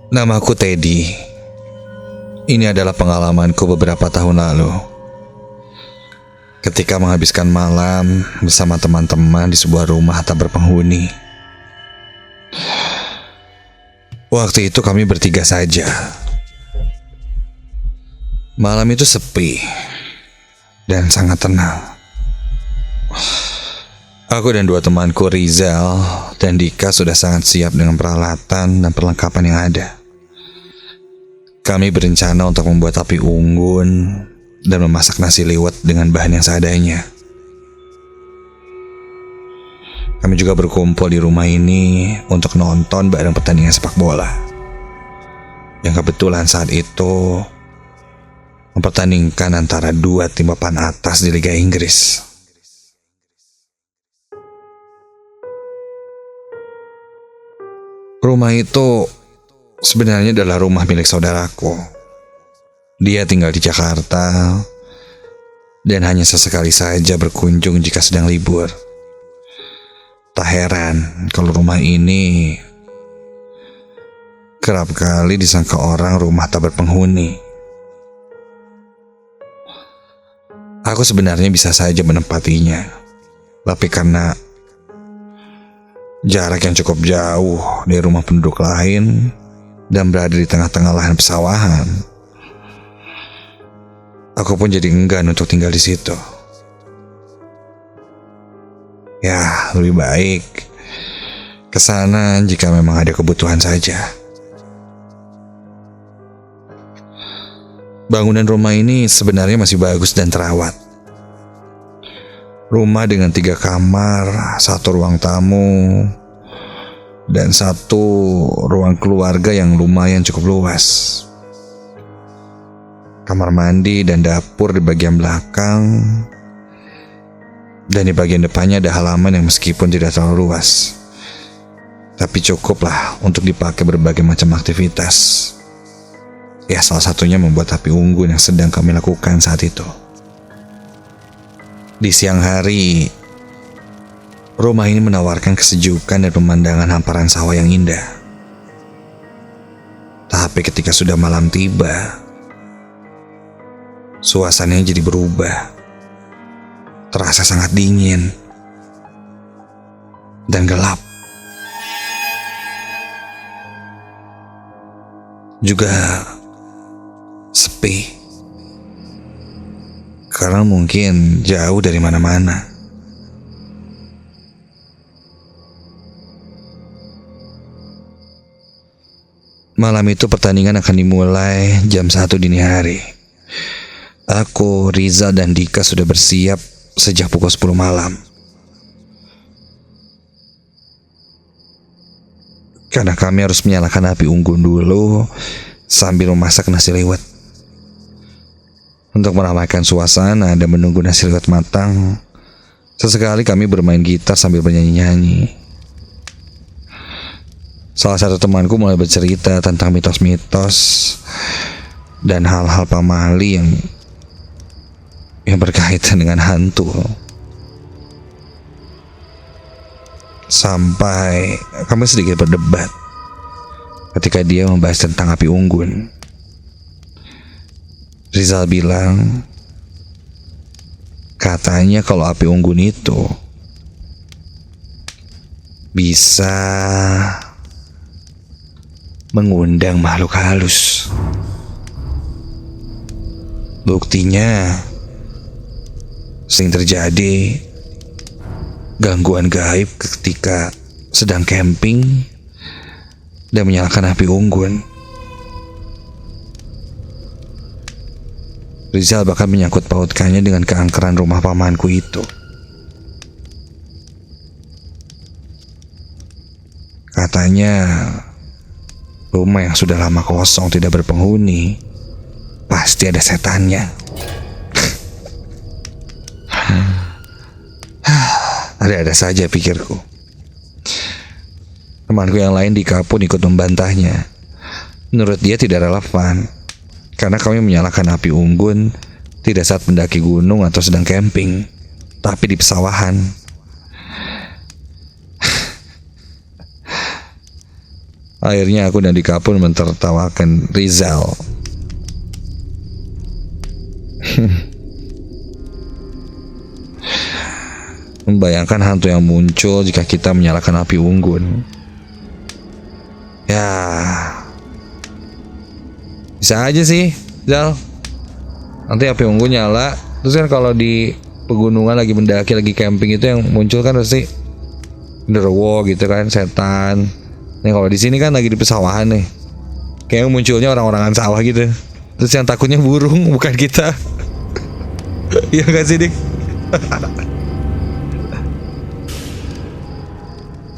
Namaku Teddy. Ini adalah pengalamanku beberapa tahun lalu. Ketika menghabiskan malam bersama teman-teman di sebuah rumah tak berpenghuni. Waktu itu kami bertiga saja. Malam itu sepi dan sangat tenang. Aku dan dua temanku, Rizal dan Dika, sudah sangat siap dengan peralatan dan perlengkapan yang ada. Kami berencana untuk membuat api unggun dan memasak nasi liwet dengan bahan yang seadanya. Kami juga berkumpul di rumah ini untuk nonton bareng pertandingan sepak bola, yang kebetulan saat itu mempertandingkan antara dua tim papan atas di Liga Inggris. Rumah itu sebenarnya adalah rumah milik saudaraku. Dia tinggal di Jakarta dan hanya sesekali saja berkunjung jika sedang libur. Tak heran kalau rumah ini kerap kali disangka orang rumah tak berpenghuni. Aku sebenarnya bisa saja menempatinya, tapi karena jarak yang cukup jauh dari rumah penduduk lain dan berada di tengah-tengah lahan pesawahan, aku pun jadi enggan untuk tinggal di situ. Ya, lebih baik ke sana jika memang ada kebutuhan saja. Bangunan rumah ini sebenarnya masih bagus dan terawat. Rumah dengan 3 kamar, 1 ruang tamu, dan 1 ruang keluarga yang lumayan cukup luas. Kamar mandi dan dapur di bagian belakang, dan di bagian depannya ada halaman yang meskipun tidak terlalu luas, tapi cukuplah untuk dipakai berbagai macam aktivitas. Ya, salah satunya membuat api unggun yang sedang kami lakukan saat itu. Di siang hari, rumah ini menawarkan kesejukan dan pemandangan hamparan sawah yang indah. Tapi ketika sudah malam tiba, suasananya jadi berubah. Terasa sangat dingin dan gelap. Juga sepi, karena mungkin jauh dari mana-mana. Malam itu pertandingan akan dimulai jam 1 dini hari. Aku, Riza, dan Dika sudah bersiap sejak pukul 10 malam. Karena kami harus menyalakan api unggun dulu sambil memasak nasi liwet. Untuk meramaikan suasana dan menunggu nasi liwet matang, sesekali kami bermain gitar sambil bernyanyi-nyanyi. Salah satu temanku mulai bercerita tentang mitos-mitos dan hal-hal pamali yang berkaitan dengan hantu. Sampai kami sedikit berdebat ketika dia membahas tentang api unggun. Rizal bilang, katanya kalau api unggun itu bisa mengundang makhluk halus. Buktinya sering terjadi gangguan gaib ketika sedang camping dan menyalakan api unggun. Rizal bahkan menyangkut pautkannya dengan keangkeran rumah pamanku itu. Katanya rumah yang sudah lama kosong tidak berpenghuni pasti ada setannya. Ada-ada saja pikirku. Temanku yang lain Dika pun ikut membantahnya. Menurut dia tidak relevan, karena kami menyalakan api unggun tidak saat mendaki gunung atau sedang camping, tapi di pesawahan. Akhirnya aku dan Dika pun mentertawakan Rizal. Membayangkan hantu yang muncul jika kita menyalakan api unggun. Ya, bisa aja sih, Zal. Nanti api unggun nyala, terus kan kalau di pegunungan lagi mendaki, lagi camping itu yang muncul kan pasti genderuwo gitu kan, setan. Nih kalau di sini kan lagi di pesawahan nih, kayak munculnya orang-orangan sawah gitu. Terus yang takutnya burung, bukan kita. Iya gak sih, Dik?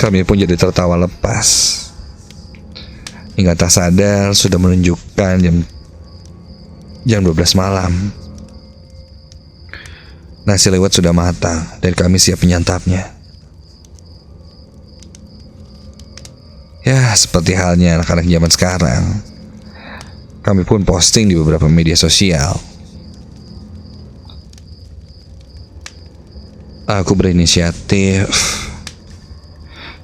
Kami pun jadi tertawa lepas. Hingga tak sadar sudah menunjukkan jam 12 malam. Nasi liwet sudah matang dan kami siap menyantapnya. Ya, seperti halnya anak-anak zaman sekarang, kami pun posting di beberapa media sosial. Aku berinisiatif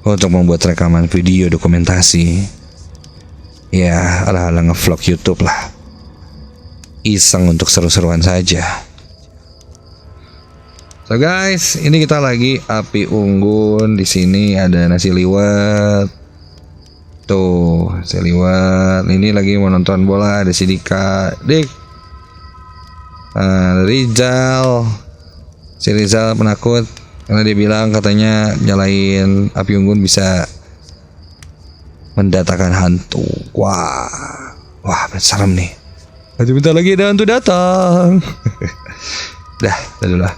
untuk membuat rekaman video dokumentasi. Ya, ala-ala ngevlog YouTube lah. Iseng untuk seru-seruan saja. So guys, ini kita lagi api unggun. Di sini ada nasi liwet. Tuh, nasi liwet. Ini lagi mau nonton bola. Ada si Dika, Dik. Rizal. Si Rizal penakut karena dia bilang katanya nyalain api unggun bisa mendatangkan hantu. Wah, serem nih. Nanti bentar lagi ada hantu datang. Dah dulu lah.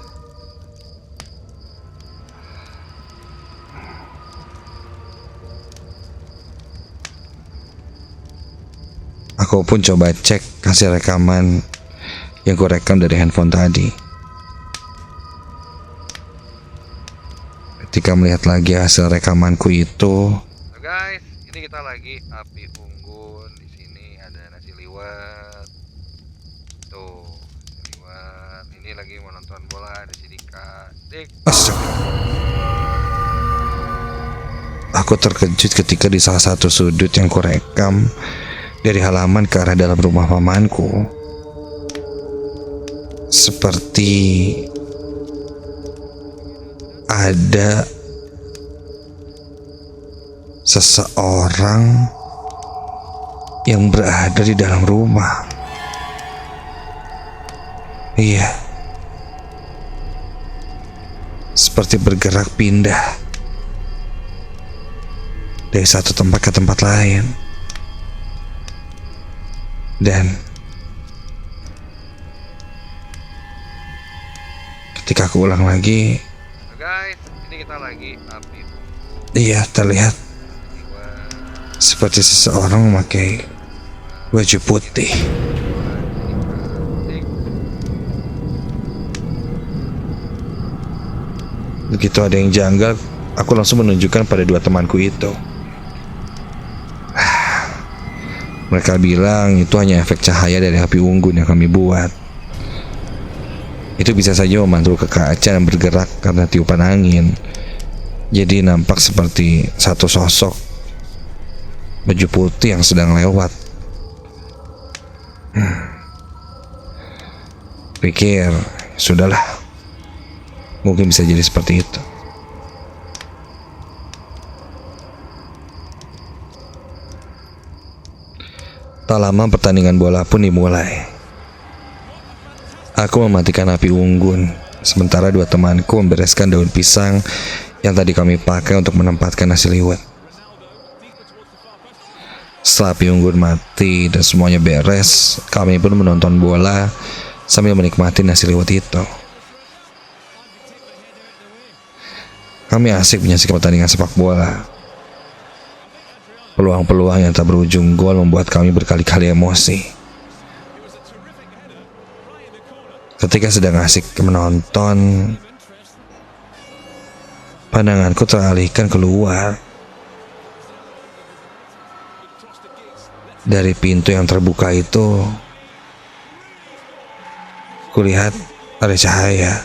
Aku pun coba cek hasil rekaman yang ku rekam dari handphone tadi. Ketika melihat lagi hasil rekamanku itu, guys, ini kita lagi api unggun. Di sini ada nasi liwet. Tuh, nasi liwet. Ini lagi mau nonton bola. Ada si Dika, Dik. Aku terkejut ketika di salah satu sudut yang ku rekam dari halaman ke arah dalam rumah pamanku, seperti ada seseorang yang berada di dalam rumah. Iya, seperti bergerak pindah dari satu tempat ke tempat lain. Dan ketika aku ulang lagi, guys, ini kita lagi api. Iya, terlihat seperti seseorang memakai baju putih. Begitu ada yang janggal, aku langsung menunjukkan pada dua temanku itu. Mereka bilang itu hanya efek cahaya dari api unggun yang kami buat. Itu bisa saja memantul ke kaca yang bergerak karena tiupan angin. Jadi nampak seperti satu sosok baju putih yang sedang lewat. Pikir, sudahlah, mungkin bisa jadi seperti itu. Tak lama pertandingan bola pun dimulai. Aku mematikan api unggun, sementara dua temanku membereskan daun pisang yang tadi kami pakai untuk menempatkan nasi liwet. Setelah api unggun mati dan semuanya beres, kami pun menonton bola sambil menikmati nasi liwet itu. Kami asik menyaksikan pertandingan sepak bola. Peluang-peluang yang tak berujung gol membuat kami berkali-kali emosi. Ketika sedang asik menonton, Pandanganku teralihkan keluar. Dari pintu yang terbuka itu, kulihat ada cahaya.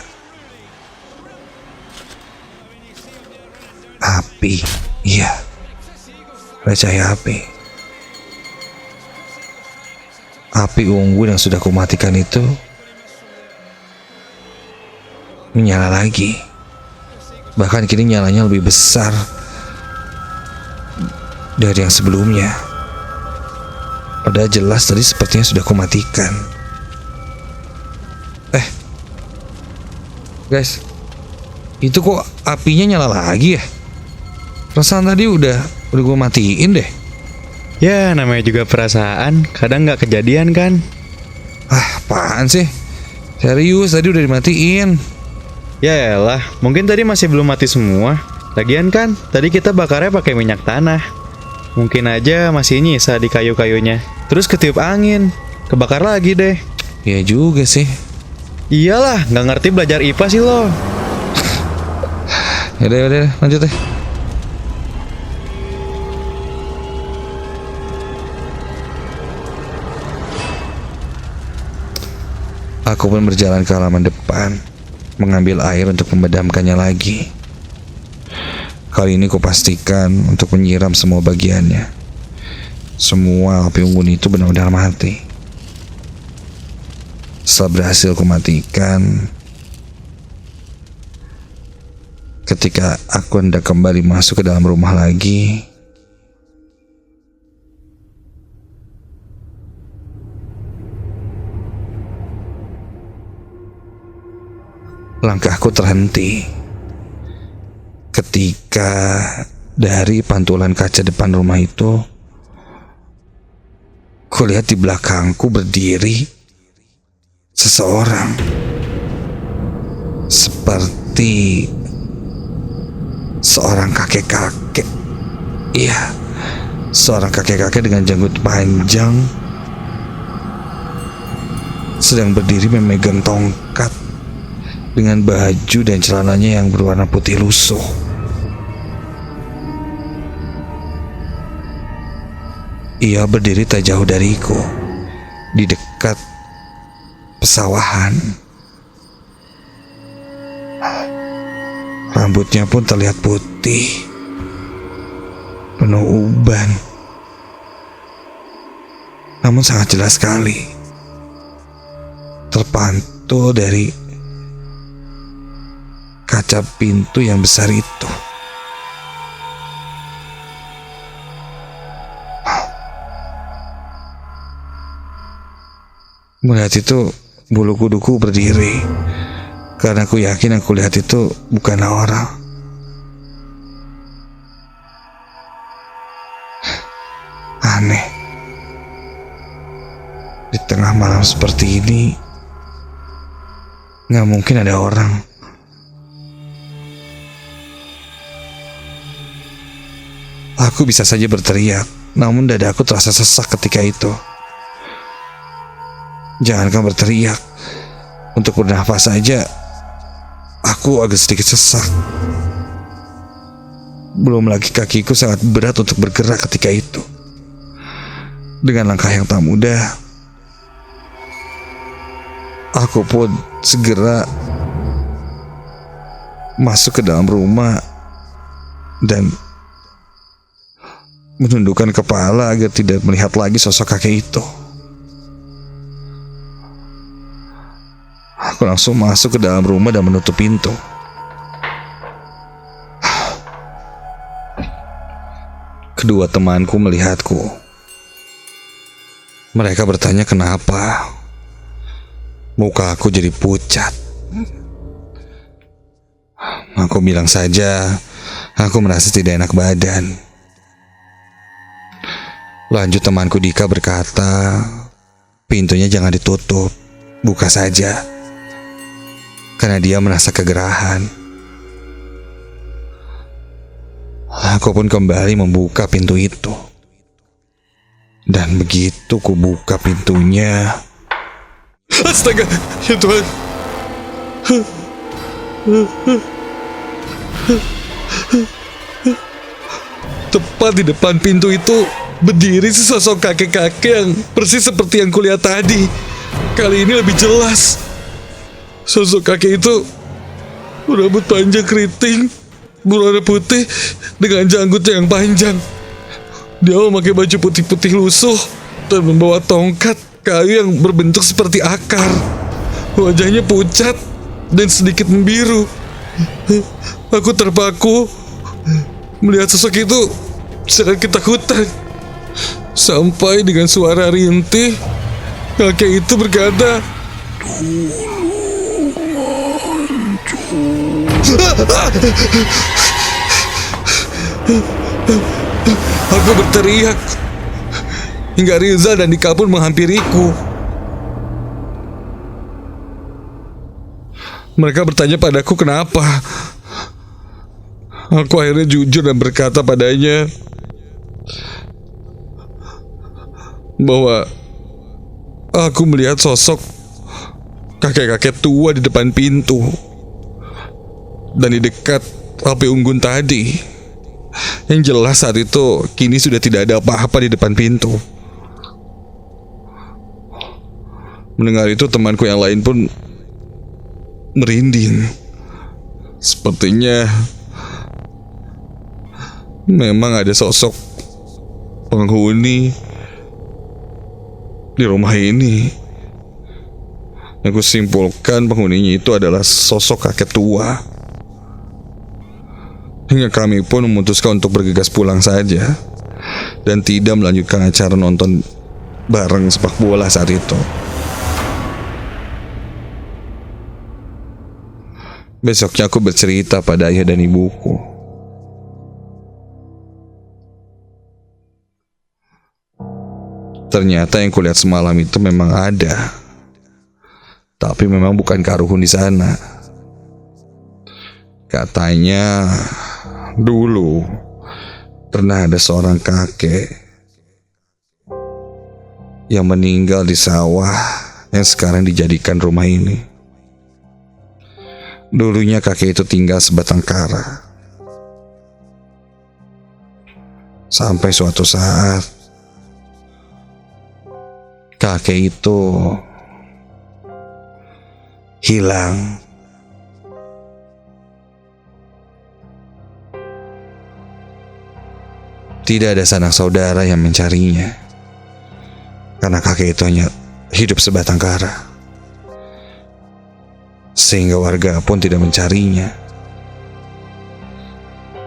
Api, iya, ada cahaya api. Api unggun yang sudah kumatikan itu menyala lagi. Bahkan kini nyalanya lebih besar dari yang sebelumnya. Padahal jelas tadi sepertinya sudah kumatikan. Guys, itu kok apinya nyala lagi ya? Perasaan tadi udah gue matiin deh. Ya, namanya juga perasaan, kadang nggak kejadian kan? Apaan sih? Serius, tadi udah dimatiin. Ya elah, mungkin tadi masih belum mati semua. Lagian kan, tadi kita bakarnya pakai minyak tanah. Mungkin aja masih nyisa di kayu-kayunya. Terus ketiup angin, kebakar lagi deh. Ya juga sih. Iyalah, nggak ngerti belajar IPA sih lo. Yaudah, lanjut deh. Aku pun berjalan ke halaman depan, mengambil air untuk memadamkannya lagi. Kali ini kupastikan untuk menyiram semua bagiannya. Semua api unggun itu benar-benar mati. Setelah berhasil kumatikan, ketika aku hendak kembali masuk ke dalam rumah lagi, langkahku terhenti ketika dari pantulan kaca depan rumah itu, kulihat di belakangku berdiri seseorang, seperti seorang kakek-kakek. Iya, seorang kakek-kakek dengan janggut panjang, sedang berdiri memegang tongkat dengan baju dan celananya yang berwarna putih lusuh. Ia berdiri tak jauh dariku, di dekat pesawahan. Rambutnya pun terlihat putih, penuh uban, namun sangat jelas sekali terpantul dari kaca pintu yang besar itu. Melihat itu, bulu kuduku berdiri, karena aku yakin aku lihat itu bukanlah orang. Aneh, di tengah malam seperti ini nggak mungkin ada orang. Aku bisa saja berteriak, namun dadaku terasa sesak ketika itu. Jangankan berteriak, untuk bernafas saja aku agak sedikit sesak. Belum lagi kakiku sangat berat untuk bergerak ketika itu. Dengan langkah yang tak mudah, aku pun segera masuk ke dalam rumah dan menundukkan kepala agar tidak melihat lagi sosok kakek itu. Aku langsung masuk ke dalam rumah dan menutup pintu. Kedua temanku melihatku. Mereka bertanya kenapa. Muka aku jadi pucat. Aku bilang saja, aku merasa tidak enak badan. Lanjut temanku Dika berkata, pintunya jangan ditutup, buka saja, karena dia merasa kegerahan. Aku pun kembali membuka pintu itu. Dan begitu ku buka pintunya, astaga, ya Tuhan, Tepat di depan pintu itu berdiri sesosok kakek-kakek yang persis seperti yang kulihat tadi. Kali ini lebih jelas. Sosok kakek itu berambut panjang keriting, berwarna putih dengan janggutnya yang panjang. Dia memakai baju putih-putih lusuh dan membawa tongkat kayu yang berbentuk seperti akar. Wajahnya pucat dan sedikit membiru. Aku terpaku melihat sosok itu sangat ketakutan. Sampai dengan suara rintih, kakek itu berkata, aku berteriak hingga Rizal dan Dika pun menghampiriku. Mereka bertanya padaku kenapa. Aku akhirnya jujur dan berkata padanya bahwa aku melihat sosok kakek-kakek tua di depan pintu dan di dekat api unggun tadi. Yang jelas saat itu kini sudah tidak ada apa-apa di depan pintu. Mendengar itu temanku yang lain pun merinding. Sepertinya memang ada sosok penghuni di rumah ini. Aku simpulkan penghuninya itu adalah sosok kakek tua. Hingga kami pun memutuskan untuk bergegas pulang saja dan tidak melanjutkan acara nonton bareng sepak bola saat itu. Besoknya aku bercerita pada ayah dan ibuku. Ternyata yang kulihat semalam itu memang ada, tapi memang bukan Karuhun di sana. Katanya dulu pernah ada seorang kakek yang meninggal di sawah yang sekarang dijadikan rumah ini. Dulunya kakek itu tinggal sebatang kara. Sampai suatu saat kakek itu hilang. Tidak ada sanak saudara yang mencarinya, karena kakek itu hanya hidup sebatang kara. Sehingga warga pun tidak mencarinya.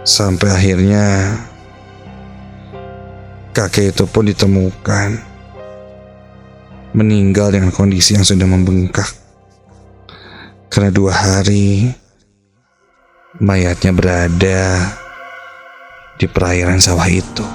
Sampai akhirnya kakek itu pun ditemukan meninggal dengan kondisi yang sudah membengkak. Karena 2 hari mayatnya berada di perairan sawah itu.